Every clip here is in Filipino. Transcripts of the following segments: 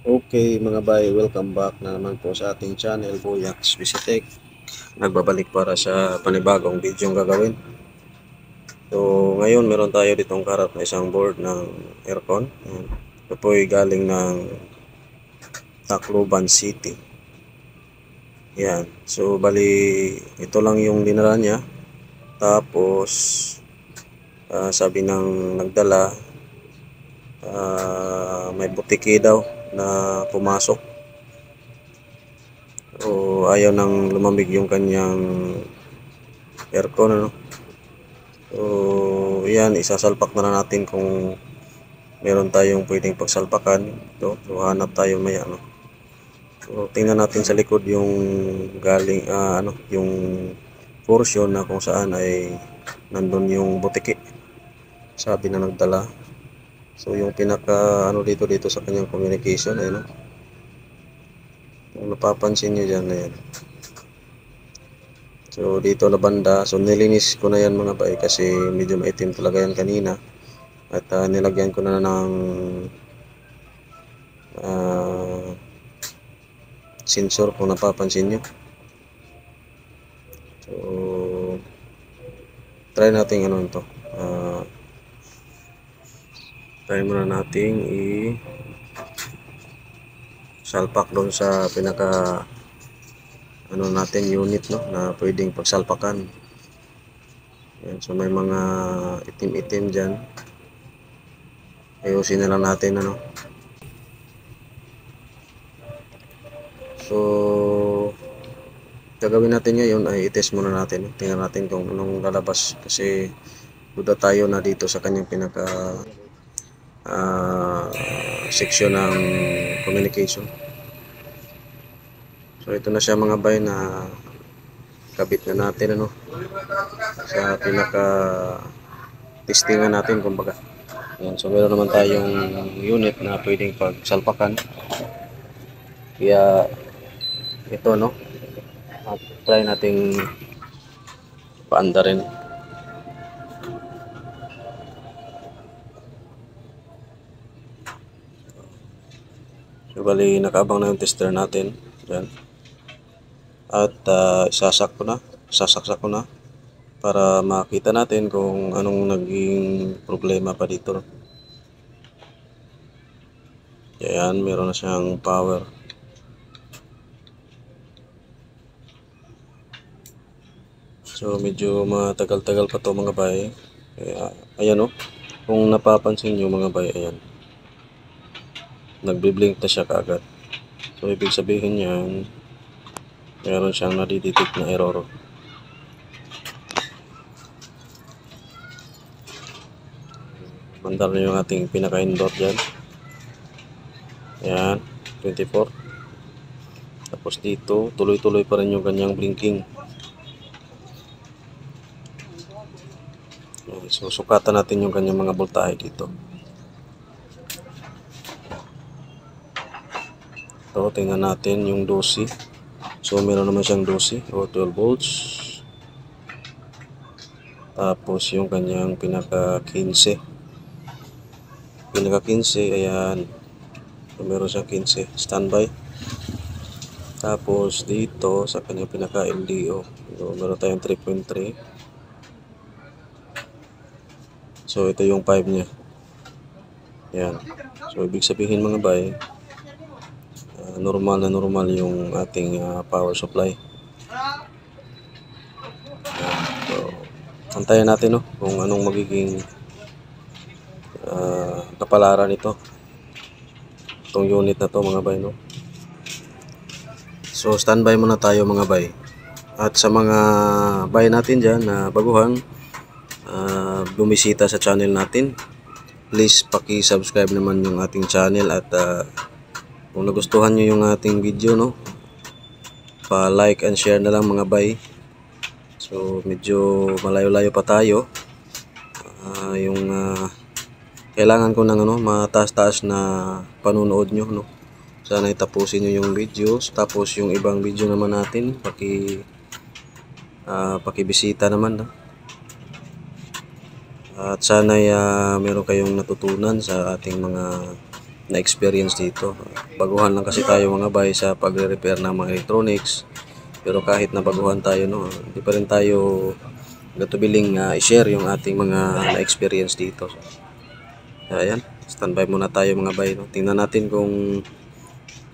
Okay mga bay, welcome back na naman po sa ating channel, Boyax Visitech. Nagbabalik para sa panibagong video yung gagawin. So ngayon meron tayo ditong kaharap na isang board ng aircon. Ayan. Ito po ay galing ng Tacloban City. Yan. So bali ito lang yung dinala niya. Tapos sabi ng nagdala, may butiki daw na pumasok. O ayaw nang lumamig yung kanyang aircon, ano. So yan, isasalpak na natin kung meron tayong pwedeng pagsalpakan ito. So hanap tayo maya, ano. So tingnan natin sa likod yung galing yung portion na kung saan ay nandun yung butiki, sabi na nagdala. So yung pinaka dito sa kanyang communication ay, no, kung napapansin nyo dyan na yan. So dito na banda, so nilinis ko na yan mga bay kasi medyo maitim talaga yan kanina. At nilagyan ko na ng sensor kung napapansin nyo. So try natin ito. Try muna nating salpak doon sa pinaka natin unit, no, na pwedeng pagsalpakan. Yan, so may mga itim-itim dyan. Ayusin na lang natin, ano. So gagawin natin ngayon ay i-test muna natin. Tingnan natin kung anong lalabas kasi duda tayo na dito sa kanyang pinaka section ng communication. So ito na siya mga bay, na kabit na natin, ano, sa pinaka testingan natin kumbaga. Yan, so meron naman tayong unit na pwedeng pagsalpakan. Kaya ito, no, try nating paanda rin. So bali nakaabang na yung tester natin dyan. At sasaksak ko na para makita natin kung anong naging problema pa dito. Yan, meron na siyang power. So medyo matagal-tagal pa to mga bay. Kaya ayan, oh, kung napapansin nyo mga bay, ayan, nagbi-blink na siya kaagad. So ibig sabihin yan, meron siyang nadidetect na error. Mandar na yung ating pinaka-indoor dyan. Ayan, 24. Tapos dito, tuloy-tuloy pa rin yung kanyang blinking. So sukatan natin yung kanyang mga voltahe dito. So tingnan natin yung 12. So meron naman siyang 12 o 12 volts. Tapos yung kanyang pinaka 15. Pinaka 15, ayan. So meron siyang 15 standby. Tapos dito sa kanyang pinaka LDO, so meron tayong 3.3. So ito yung 5 niya. Yan. So ibig sabihin mga bay, normal na normal yung ating power supply. So antayin natin, no, kung anong magiging kapalaran nito, itong unit na to mga bay, no. So standby muna tayo mga bay. At sa mga bay natin dyan na baguhan, bumisita sa channel natin, please paki-subscribe naman yung ating channel. At kung nagustuhan nyo yung ating video, no, pa-like and share na lang mga bay. So medyo malayo-layo pa tayo. Yung kailangan ko ng mataas-taas na panunood nyo, no. Sana itapusin nyo yung videos. Tapos yung ibang video naman natin, pakibisita naman, no. At sana meron kayong natutunan sa ating mga na experience dito. Baguhan lang kasi tayo mga bay sa pagre-repair ng mga electronics. Pero kahit na baguhan tayo, no, hindi pa rin tayo gatubiling i-share yung ating mga na-experience dito. So, ayan, standby muna tayo mga bay. No? Tingnan natin kung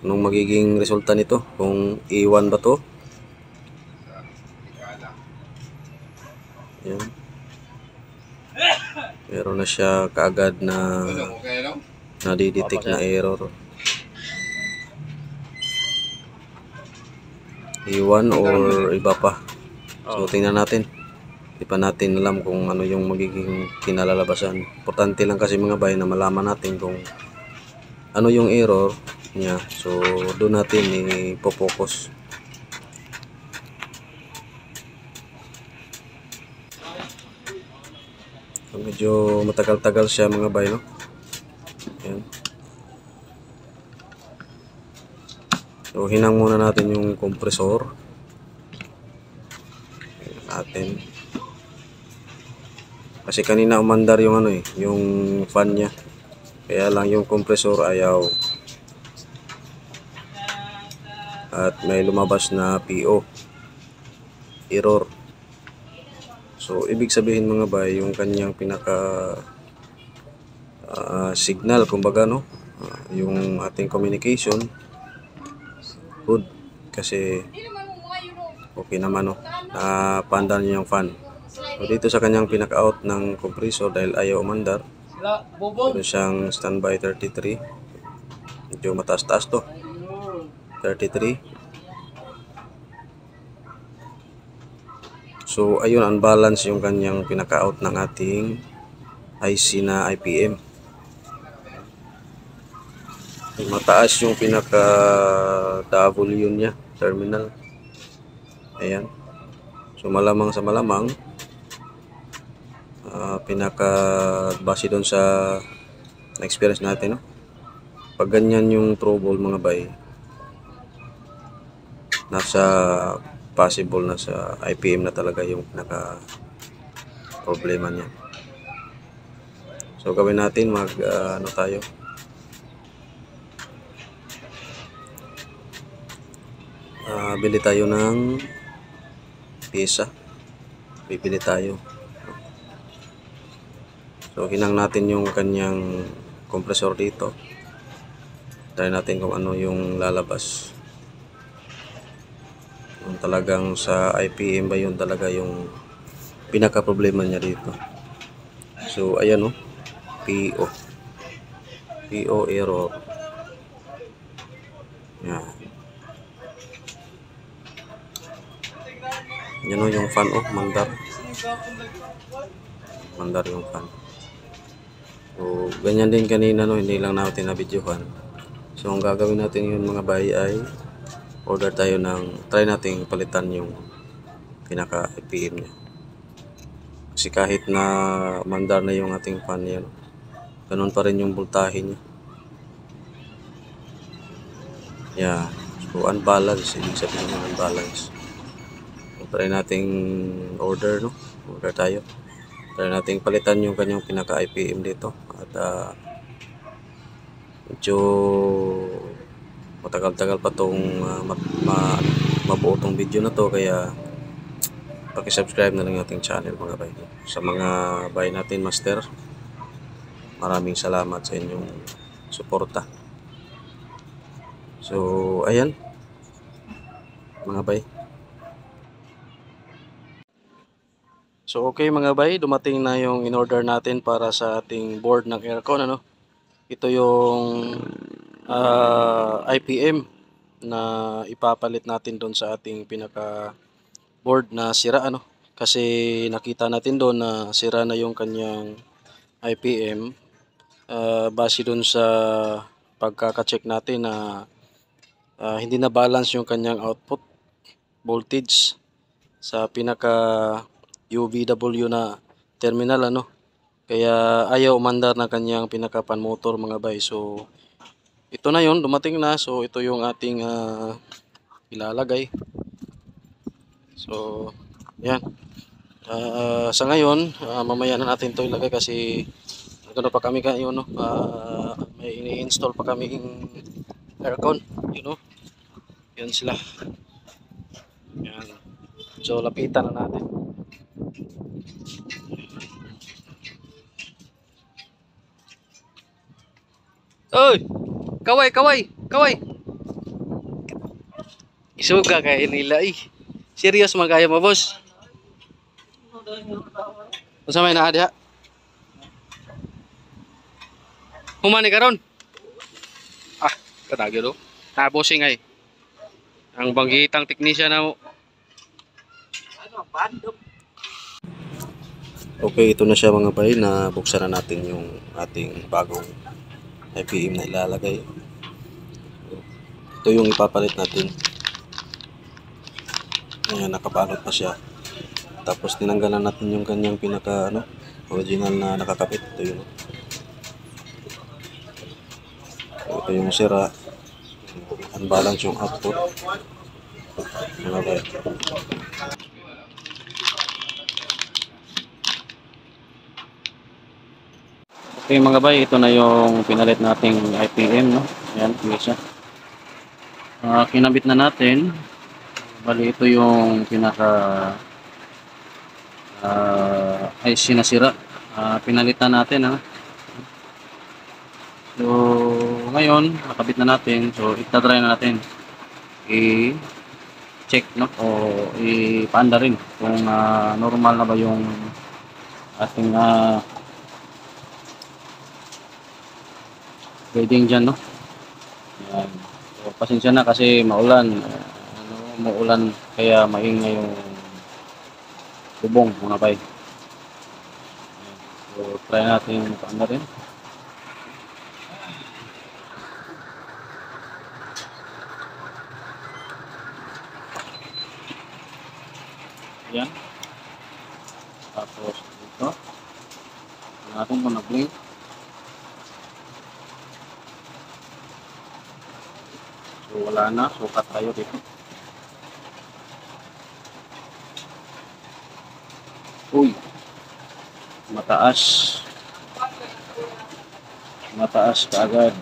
anong magiging resulta nito. Kung iwan ba to. Ayan. Meron na siya kaagad na nadidetect na error. Iwan or iba pa. So tingnan natin. Hindi pa natin alam kung ano yung magiging kinalalabasan. Importante lang kasi mga bay na malaman natin kung ano yung error niya. So doon natin ipopokus. So, medyo matagal-tagal siya mga bay, no? Ayan. So hinang muna natin yung compressor. Ayan natin. Kasi kanina umandar yung yung fan niya. Kaya lang yung compressor ayaw. At may lumabas na PO. Error. So ibig sabihin mga bay, yung kanyang pinaka signal kumbaga, no? Yung ating communication good kasi okay naman, no? Napanda niya yung fan. So dito sa kanyang pinaka-out ng compressor dahil ayaw umandar, meron siyang standby 33. Medyo mataas-taas to. 33. So ayun, unbalance yung kanyang pinaka-out ng ating IC na IPM. Mataas yung pinaka W niya, terminal. Ayan. So malamang sa malamang pinaka base doon sa experience natin, no? Pag ganyan yung trouble mga bay, nasa possible na sa IPM na talaga yung pinaka problema niya. So gawin natin ano tayo, bili tayo ng pyesa, bibili tayo. So hinang natin yung kanyang compressor dito, try natin kung ano yung lalabas. Kung talagang sa IPM ba yun talaga yung pinaka problema niya dito. So ayan, no, PO error. Yan o yung fan, mandar yung fan. So ganyan din kanina, no, hindi lang natin na-videohan. So ang gagawin natin yun mga bay ay order tayo try nating palitan yung pinaka IPM niya. Kasi kahit na mandar na yung ating fan yan, ganun pa rin yung voltahe niya. Yeah. So unbalance, ibig sabihin ng unbalance. So, try nating order, no? Order tayo. Try nating palitan yung kanyang pinaka IPM dito. At medyo matagal-tagal pa tong mabuo tong video na to, kaya paki-subscribe na lang yung ating channel mga bay. Sa mga bay natin master, maraming salamat sa inyong suporta. So ayan mga bay. So okay mga bay, dumating na yung in-order natin para sa ating board ng aircon, ano. Ito yung IPM na ipapalit natin doon sa ating pinaka board na sira, ano. Kasi nakita natin doon na sira na yung kanyang IPM base doon sa pagkaka-check natin na hindi na balance yung kanyang output voltage sa pinaka UVW na terminal, ano. Kaya ayaw umandar na kanyang pinaka fan motor mga bay. So ito na yun, dumating na. So ito yung ating ilalagay. So yan, sa ngayon mamaya na natin ito ilagay kasi nagano pa kami ngayon, no. May ini-install pa kaming aircon, you know. Yan sila. Yan. So lapitan na natin. Oy! Kaway, kaway, kaway. Isuga kay nila eh. Serious magaya mo, boss. Unsa may naa diha? Humani karon. Ah, katagyo do. Nabosing ay. Ang banggitang teknisyan na mo. Okay, ito na siya mga bay, na buksan na natin yung ating bagong IPM na ilalagay. Ito yung ipapalit natin. Ayan, nakabalot pa siya. Tapos tinanggalan natin yung kanyang pinaka original na nakakabit. Ito yun. Ito yung sira. Unbalance yung output. Mga bay. Okay mga bay, ito na yung pinalit nating IPM, no? Ayan, siya. Kinabit na natin. Bali ito yung pinaka ay sinasira. Pinalitan natin, ha. So ngayon nakabit na natin. So itatry na natin i-check, no, o ipaanda rin kung normal na ba yung ating reading dyan, no. Ayan. So pasensya na kasi maulan, maulan kaya maingay yung bubong mga bay. So try natin ipaanda rin. Ayan. Tapos dito natin kung nag-blink. So wala na, sukat tayo dito. Uy, mataas kaagad.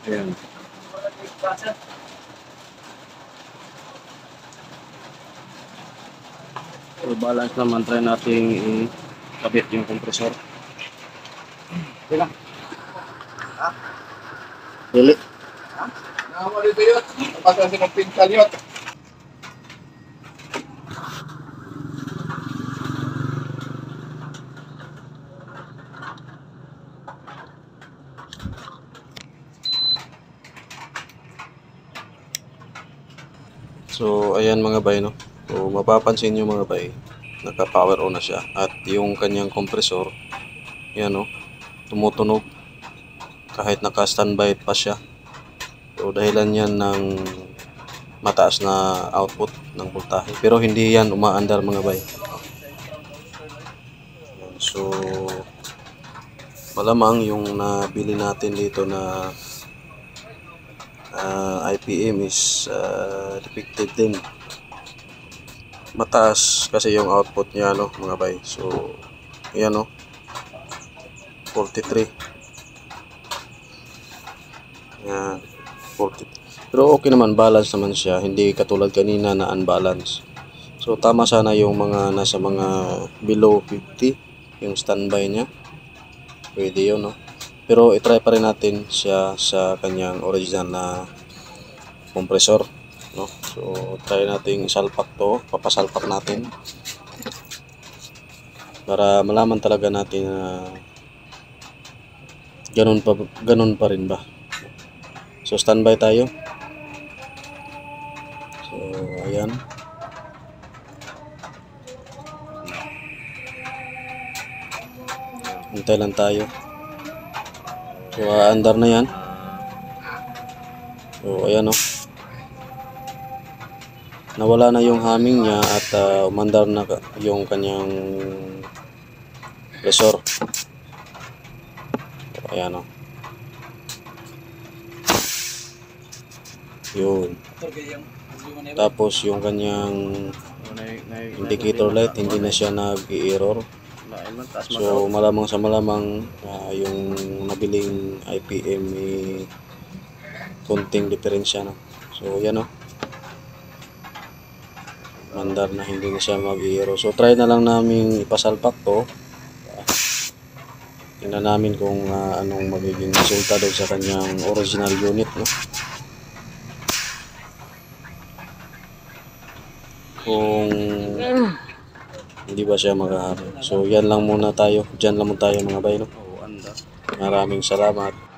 Ayan. So balance naman, try natin i-kabit yung compressor. Dili. Dili. Nawali ba yun? Napasa si kong pinsal yun. So ayan mga bay, no. So mapapansin nyo mga bay, naka-power on na siya. At yung kanyang compressor, yan, no, tumutunog kahit naka-standby pa siya. So dahilan yan ng mataas na output ng voltahe. Pero hindi yan umaandar mga bay. So malamang yung nabili natin dito na IPM is defective din. Mataas kasi yung output niya, no, mga bay. So ayan, no, 43. Yan, 40. Pero okay naman, balance naman siya, hindi katulad kanina na unbalance. So tama sana yung mga nasa mga below 50 yung standby niya. Pwede yun, no. Pero i-try pa rin natin siya sa kanyang original na compressor, no. So try nating salpak to, papasalpak natin para malaman talaga natin na ganun pa rin ba. So standby tayo. So ayan. Hintay lang tayo. So andar na yan. So ayan, no. Nawala na yung humming niya at umandar na yung kanyang pressure. So ayan, no. Yun. Tapos yung kanyang indicator light hindi na siya nag-error. So malamang sa malamang yung nabiling IPM konting diferensya, no. So yan, no. Mandar na hindi na siya mag-i-error. So try na lang namin ipasalpak to. Tingnan namin kung anong magiging resulta doon sa kanyang original unit, no. Kung hindi ba siya mag-ahari. So yan lang muna tayo. Diyan lang muna tayo mga bay, no. Maraming salamat.